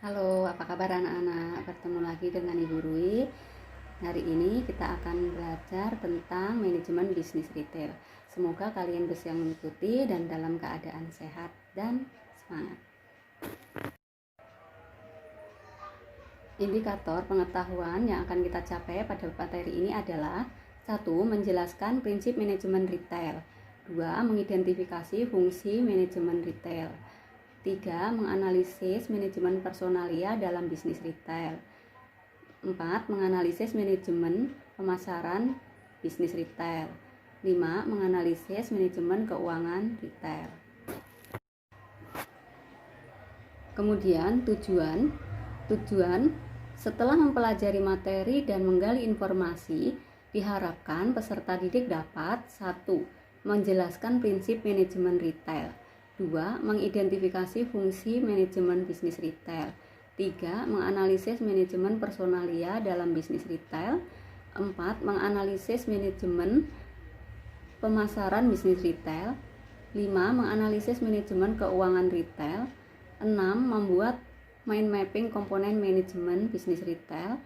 Halo, apa kabar anak-anak? Bertemu lagi dengan Ibu Rui. Hari ini kita akan belajar tentang manajemen bisnis retail. Semoga kalian bisa mengikuti dan dalam keadaan sehat dan semangat. Indikator pengetahuan yang akan kita capai pada materi ini adalah 1. Menjelaskan prinsip manajemen retail. 2. Mengidentifikasi fungsi manajemen retail. 3. Menganalisis manajemen personalia dalam bisnis retail. 4. Menganalisis manajemen pemasaran bisnis retail. 5. Menganalisis manajemen keuangan retail. Kemudian tujuan setelah mempelajari materi dan menggali informasi, diharapkan peserta didik dapat 1. Menjelaskan prinsip manajemen retail. 2. Mengidentifikasi fungsi manajemen bisnis retail. 3. Menganalisis manajemen personalia dalam bisnis retail. 4. Menganalisis manajemen pemasaran bisnis retail. 5. Menganalisis manajemen keuangan retail. 6. Membuat mind mapping komponen manajemen bisnis retail.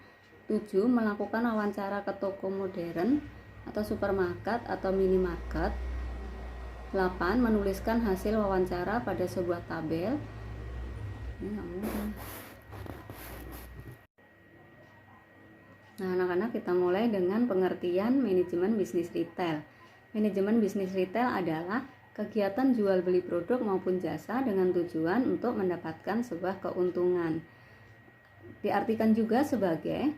7. Melakukan wawancara ke toko modern atau supermarket atau minimarket. 8. Menuliskan hasil wawancara pada sebuah tabel. Nah, anak-anak, kita mulai dengan pengertian manajemen bisnis retail. Manajemen bisnis retail adalah kegiatan jual beli produk maupun jasa dengan tujuan untuk mendapatkan sebuah keuntungan. Diartikan juga sebagai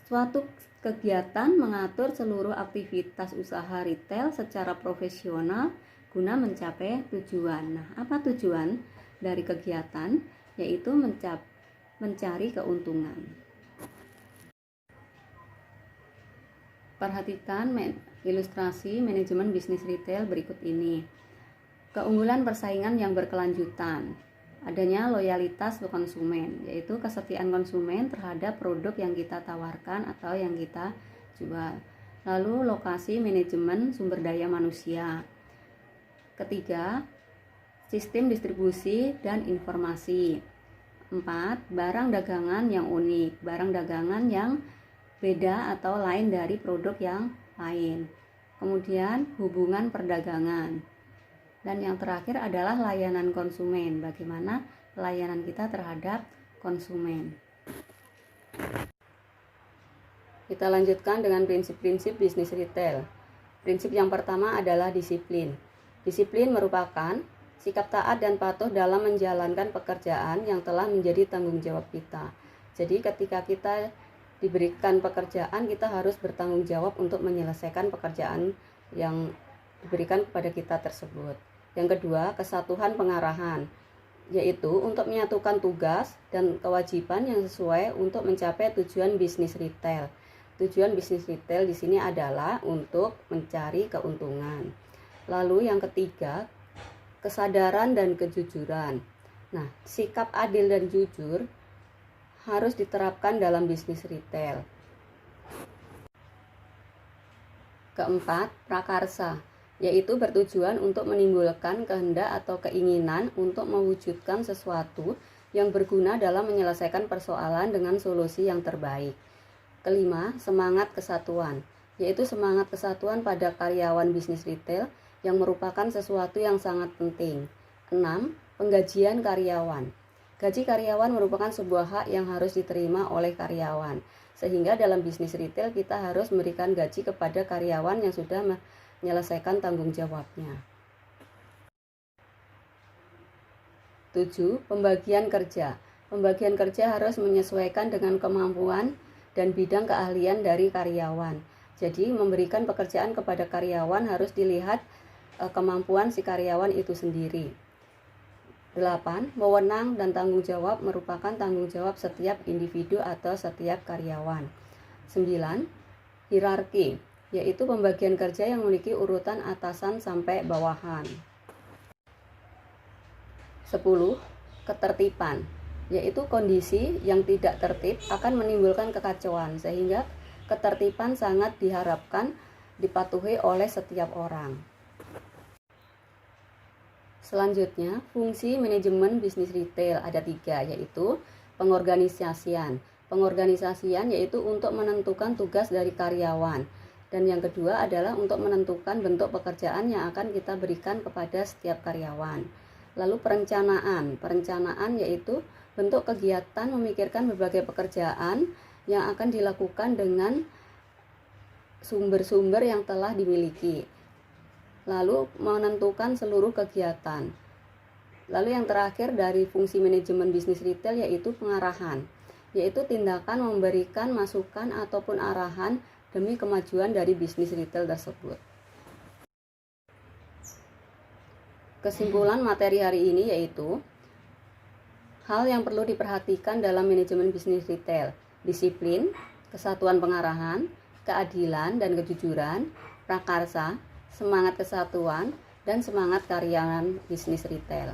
suatu kegiatan mengatur seluruh aktivitas usaha retail secara profesional guna mencapai tujuan. Nah, apa tujuan dari kegiatan? Yaitu mencari keuntungan. Perhatikan ilustrasi manajemen bisnis retail berikut ini. Keunggulan persaingan yang berkelanjutan. Adanya loyalitas konsumen, yaitu kesetiaan konsumen terhadap produk yang kita tawarkan atau yang kita jual. Lalu lokasi manajemen sumber daya manusia. Ketiga, sistem distribusi dan informasi. 4. Barang dagangan yang unik, barang dagangan yang beda atau lain dari produk yang lain. Kemudian hubungan perdagangan. Dan yang terakhir adalah layanan konsumen. Bagaimana pelayanan kita terhadap konsumen. Kita lanjutkan dengan prinsip-prinsip bisnis retail. Prinsip yang pertama adalah disiplin. Disiplin merupakan sikap taat dan patuh dalam menjalankan pekerjaan yang telah menjadi tanggung jawab kita. Jadi ketika kita diberikan pekerjaan, kita harus bertanggung jawab untuk menyelesaikan pekerjaan yang diberikan kepada kita tersebut. Yang kedua, kesatuan pengarahan, yaitu untuk menyatukan tugas dan kewajiban yang sesuai untuk mencapai tujuan bisnis retail. Tujuan bisnis retail di sini adalah untuk mencari keuntungan. Lalu yang ketiga, kesadaran dan kejujuran. Nah, sikap adil dan jujur harus diterapkan dalam bisnis retail. Keempat, prakarsa, yaitu bertujuan untuk menimbulkan kehendak atau keinginan untuk mewujudkan sesuatu yang berguna dalam menyelesaikan persoalan dengan solusi yang terbaik. Kelima, semangat kesatuan, yaitu semangat kesatuan pada karyawan bisnis retail yang merupakan sesuatu yang sangat penting. 6. Penggajian karyawan. Gaji karyawan merupakan sebuah hak yang harus diterima oleh karyawan. Sehingga dalam bisnis retail kita harus memberikan gaji kepada karyawan yang sudah menyelesaikan tanggung jawabnya. 7. Pembagian kerja. Pembagian kerja harus menyesuaikan dengan kemampuan dan bidang keahlian dari karyawan. Jadi memberikan pekerjaan kepada karyawan harus dilihat kemampuan si karyawan itu sendiri. 8. Wewenang dan tanggung jawab merupakan tanggung jawab setiap individu atau setiap karyawan. 9. Hierarki, yaitu pembagian kerja yang memiliki urutan atasan sampai bawahan. 10. Ketertiban, yaitu kondisi yang tidak tertib akan menimbulkan kekacauan, sehingga ketertiban sangat diharapkan dipatuhi oleh setiap orang. Selanjutnya, fungsi manajemen bisnis retail ada 3, yaitu pengorganisasian. Pengorganisasian yaitu untuk menentukan tugas dari karyawan. Dan yang kedua adalah untuk menentukan bentuk pekerjaan yang akan kita berikan kepada setiap karyawan. Lalu perencanaan. Perencanaan yaitu bentuk kegiatan memikirkan berbagai pekerjaan yang akan dilakukan dengan sumber-sumber yang telah dimiliki. Lalu menentukan seluruh kegiatan. Lalu yang terakhir dari fungsi manajemen bisnis retail yaitu pengarahan, yaitu tindakan memberikan masukan ataupun arahan demi kemajuan dari bisnis retail tersebut. Kesimpulan materi hari ini yaitu hal yang perlu diperhatikan dalam manajemen bisnis retail: disiplin, kesatuan pengarahan, keadilan dan kejujuran, prakarsa, semangat kesatuan, dan semangat karyawan bisnis retail.